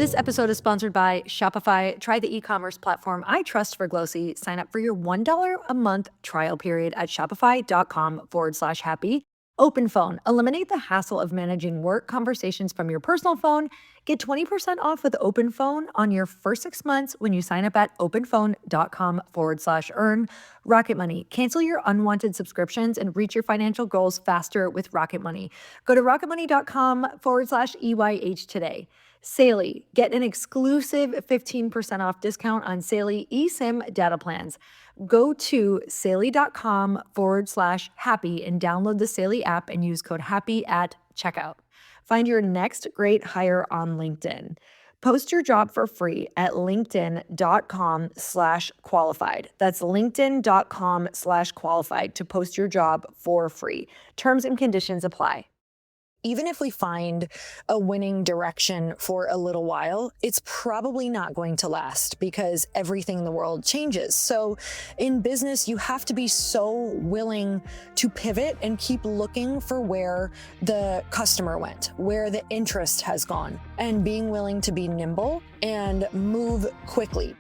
This episode is sponsored by Shopify. Try the e-commerce platform I trust for Glossy. Sign up for your $1 a month trial period at shopify.com/happy. Open phone. Eliminate the hassle of managing work conversations from your personal phone. Get 20% off with Open Phone on your first 6 months when you sign up at openphone.com/earn. Rocket Money. Cancel your unwanted subscriptions and reach your financial goals faster with Rocket Money. Go to rocketmoney.com/EYH today. Saley. Get an exclusive 15% off discount on Saley eSIM data plans. Go to saley.com/happy and download the Saley app and use code HAPPY at checkout. Find your next great hire on LinkedIn. Post your job for free at linkedin.com/qualified. That's linkedin.com/qualified to post your job for free. Terms and conditions apply. Even if we find a winning direction for a little while, it's probably not going to last because everything in the world changes. So in business, you have to be so willing to pivot and keep looking for where the customer went, where the interest has gone, and being willing to be nimble and move quickly.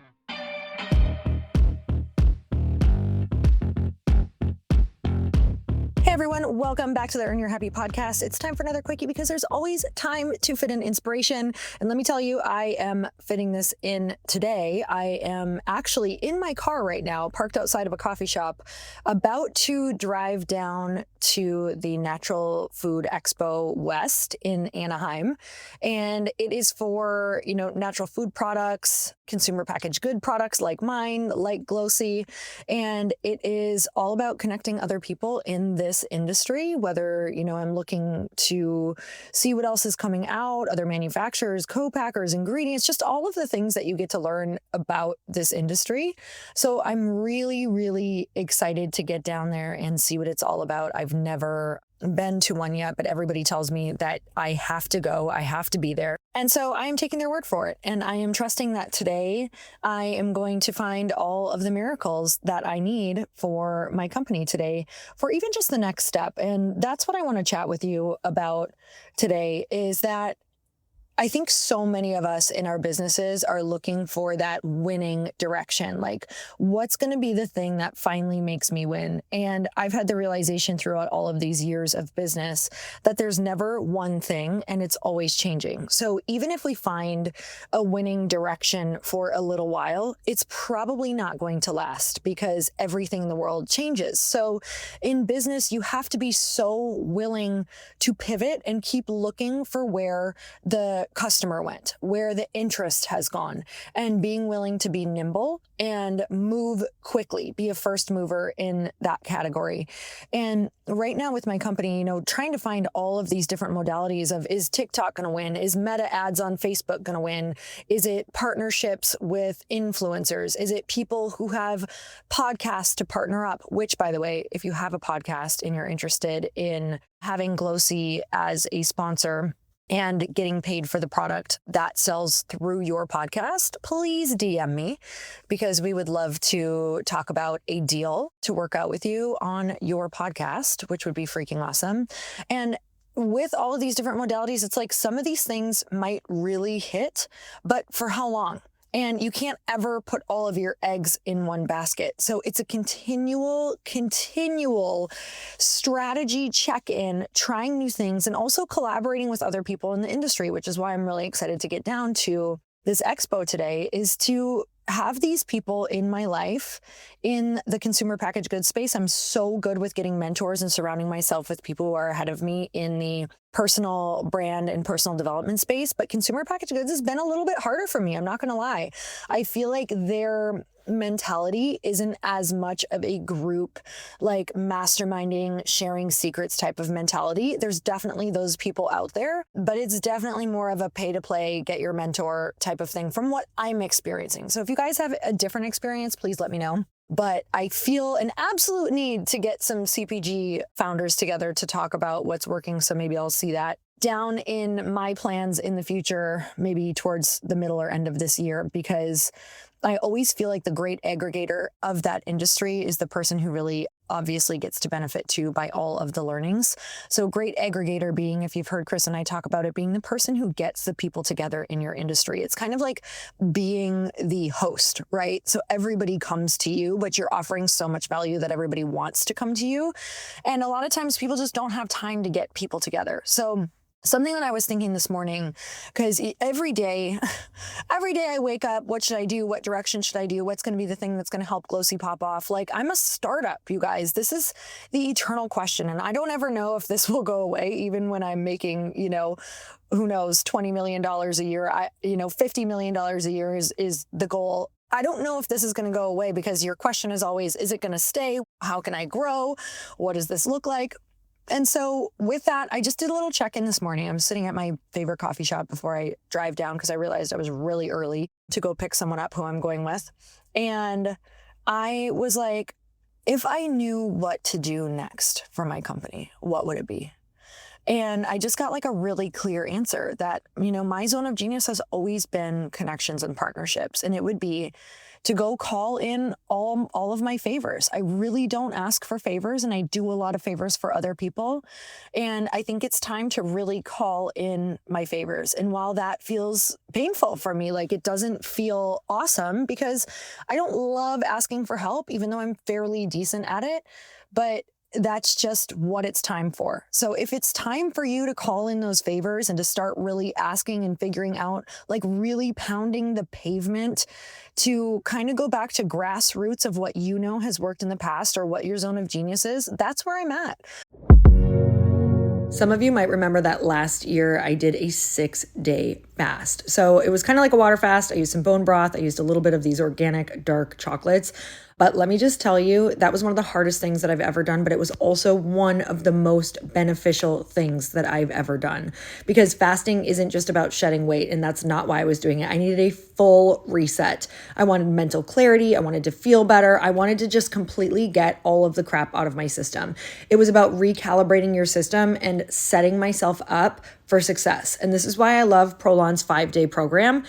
Hey everyone, welcome back to the Earn Your Happy podcast. It's time for another quickie because there's always time to fit in inspiration. And let me tell you, I am fitting this in today. I am actually in my car right now, parked outside of a coffee shop, about to drive down to the Natural Food Expo West in Anaheim. And it is for, natural food products, consumer packaged good products like mine, like Glossy. And it is all about connecting other people in this industry, whether, I'm looking to see what else is coming out, other manufacturers, co-packers, ingredients, just all of the things that you get to learn about this industry. So I'm really, really excited to get down there and see what it's all about. I've never been to one yet, but everybody tells me that I have to go, I have to be there. And so I am taking their word for it. And I am trusting that today I am going to find all of the miracles that I need for my company today, for even just the next step. And that's what I want to chat with you about today, is that I think so many of us in our businesses are looking for that winning direction. Like, what's going to be the thing that finally makes me win? And I've had the realization throughout all of these years of business that there's never one thing and it's always changing. So even if we find a winning direction for a little while, it's probably not going to last because everything in the world changes. So in business, you have to be so willing to pivot and keep looking for where the customer went, where the interest has gone, and being willing to be nimble and move quickly, be a first mover in that category. And right now with my company, trying to find all of these different modalities of, is TikTok going to win? Is Meta ads on Facebook going to win? Is it partnerships with influencers? Is it people who have podcasts to partner up? Which, by the way, if you have a podcast and you're interested in having Glossy as a sponsor and getting paid for the product that sells through your podcast, please DM me, because we would love to talk about a deal to work out with you on your podcast, which would be freaking awesome. And with all of these different modalities, it's like some of these things might really hit, but for how long? And you can't ever put all of your eggs in one basket. So it's a continual strategy check-in, trying new things, and also collaborating with other people in the industry, which is why I'm really excited to get down to this expo today, is to have these people in my life in the consumer packaged goods space. I'm so good with getting mentors and surrounding myself with people who are ahead of me in the personal brand and personal development space. But consumer packaged goods has been a little bit harder for me. I'm not going to lie. I feel like their mentality isn't as much of a group, like masterminding, sharing secrets type of mentality. There's definitely those people out there, but it's definitely more of a pay to play, get your mentor type of thing from what I'm experiencing. So if you guys have a different experience, please let me know. But I feel an absolute need to get some CPG founders together to talk about what's working. So maybe I'll see that down in my plans in the future, maybe towards the middle or end of this year, because I always feel like the great aggregator of that industry is the person who really obviously gets to benefit too by all of the learnings. So, great aggregator being, if you've heard Chris and I talk about it, being the person who gets the people together in your industry. It's kind of like being the host, right? So, everybody comes to you, but you're offering so much value that everybody wants to come to you. And a lot of times people just don't have time to get people together. So, something that I was thinking this morning, because every day, every day I wake up, what should I do? What direction should I do? What's going to be the thing that's going to help Glossy pop off? Like, I'm a startup, you guys. This is the eternal question. And I don't ever know if this will go away, even when I'm making, who knows, $20 million a year. $50 million a year is the goal. I don't know if this is going to go away, because your question is always, is it going to stay? How can I grow? What does this look like? And so with that, I just did a little check-in this morning. I'm sitting at my favorite coffee shop before I drive down, because I realized I was really early to go pick someone up who I'm going with. And I was like, if I knew what to do next for my company, what would it be? And I just got like a really clear answer that, my zone of genius has always been connections and partnerships. And it would be to go call in all of my favors. I really don't ask for favors, and I do a lot of favors for other people. And I think it's time to really call in my favors. And while that feels painful for me, like it doesn't feel awesome, because I don't love asking for help, even though I'm fairly decent at it. But that's just what it's time for. So if it's time for you to call in those favors and to start really asking and figuring out, like really pounding the pavement to kind of go back to grassroots of what has worked in the past, or what your zone of genius is, that's where I'm at. Some of you might remember that last year I did a 6-day fast. So it was kind of like a water fast. I used some bone broth. I used a little bit of these organic dark chocolates. But let me just tell you, that was one of the hardest things that I've ever done, but it was also one of the most beneficial things that I've ever done, because fasting isn't just about shedding weight, and that's not why I was doing it. I needed a full reset. I wanted mental clarity. I wanted to feel better. I wanted to just completely get all of the crap out of my system. It was about recalibrating your system and setting myself up for success. And this is why I love Prolon's 5-day program.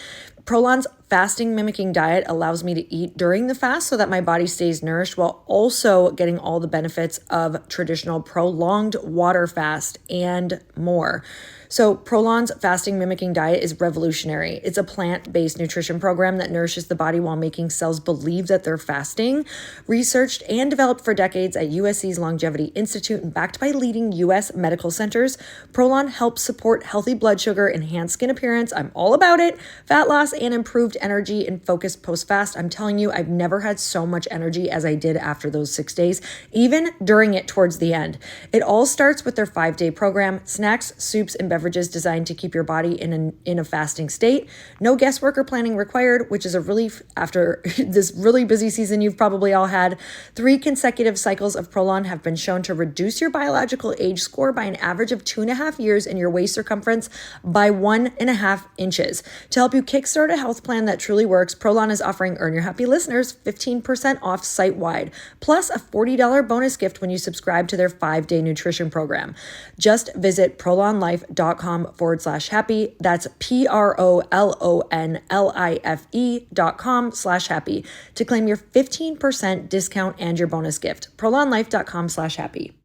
Prolon's fasting mimicking diet allows me to eat during the fast so that my body stays nourished, while also getting all the benefits of traditional prolonged water fast and more. So Prolon's fasting mimicking diet is revolutionary. It's a plant-based nutrition program that nourishes the body while making cells believe that they're fasting. Researched and developed for decades at USC's Longevity Institute and backed by leading US medical centers, Prolon helps support healthy blood sugar, enhanced skin appearance. I'm all about it. Fat loss and improved energy and focus post-fast. I'm telling you, I've never had so much energy as I did after those 6 days, even during it towards the end. It all starts with their 5-day program, snacks, soups, and beverages designed to keep your body in a fasting state. No guesswork or planning required, which is a relief after this really busy season you've probably all had. 3 consecutive cycles of Prolon have been shown to reduce your biological age score by an average of 2.5 years and your waist circumference by 1.5 inches. To help you kickstart a health plan that truly works, Prolon is offering Earn Your Happy listeners 15% off site-wide, plus a $40 bonus gift when you subscribe to their 5-day nutrition program. Just visit prolonlife.com/happy. That's PROLONLIFE.com/happy to claim your 15% discount and your bonus gift. prolonlife.com/happy.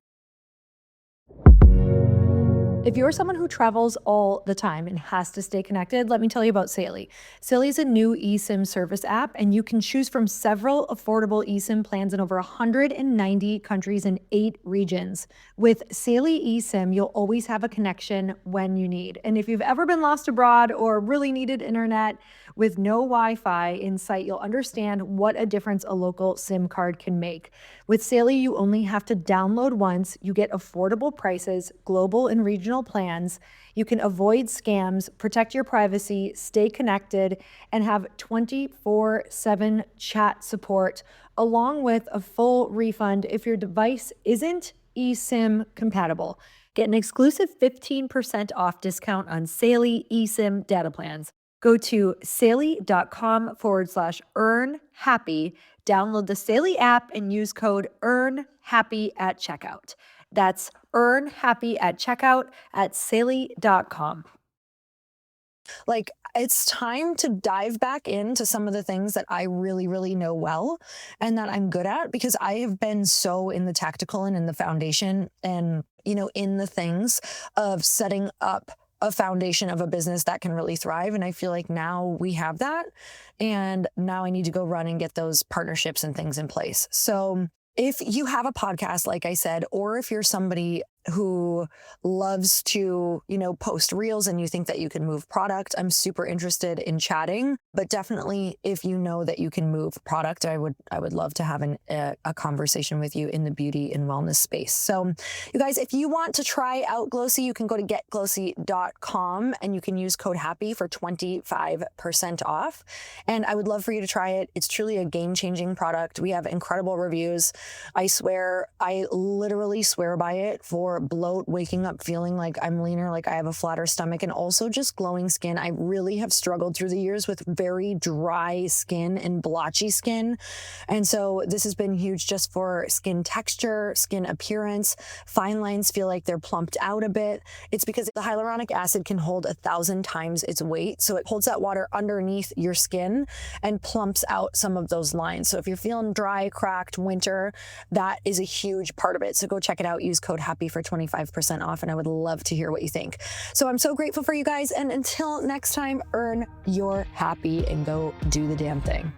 If you're someone who travels all the time and has to stay connected, let me tell you about Saily. Saily is a new eSIM service app, and you can choose from several affordable eSIM plans in over 190 countries and 8 regions. With Saily eSIM, you'll always have a connection when you need. And if you've ever been lost abroad or really needed internet with no Wi-Fi in sight, you'll understand what a difference a local SIM card can make. With Saily, you only have to download once. You get affordable prices, global and regional plans. You can avoid scams, protect your privacy, stay connected, and have 24/7 chat support, along with a full refund if your device isn't eSIM compatible. Get an exclusive 15% off discount on Saily eSIM data plans. Go to saily.com/earnhappy. Download the Saily app and use code EARNHAPPY at checkout. That's EARNHAPPY at checkout at saily.com. Like, it's time to dive back into some of the things that I really, really know well and that I'm good at, because I have been so in the tactical and in the foundation and, in the things of setting up a foundation of a business that can really thrive. And I feel like now we have that. And now I need to go run and get those partnerships and things in place. So if you have a podcast, like I said, or if you're somebody who loves to, post reels and you think that you can move product, I'm super interested in chatting. But definitely, if you know that you can move product, I would love to have a conversation with you in the beauty and wellness space. So you guys, if you want to try out Glossy, you can go to getglossy.com and you can use code HAPPY for 25% off. And I would love for you to try it. It's truly a game-changing product. We have incredible reviews. I literally swear by it for bloat, waking up feeling like I'm leaner, like I have a flatter stomach, and also just glowing skin. I really have struggled through the years with very dry skin and blotchy skin. And so this has been huge just for skin texture, skin appearance. Fine lines feel like they're plumped out a bit. It's because the hyaluronic acid can hold 1,000 times its weight. So it holds that water underneath your skin and plumps out some of those lines. So if you're feeling dry, cracked, winter, that is a huge part of it. So go check it out. Use code HAPPY for 25% off. And I would love to hear what you think. So I'm so grateful for you guys. And until next time, earn your happy and go do the damn thing.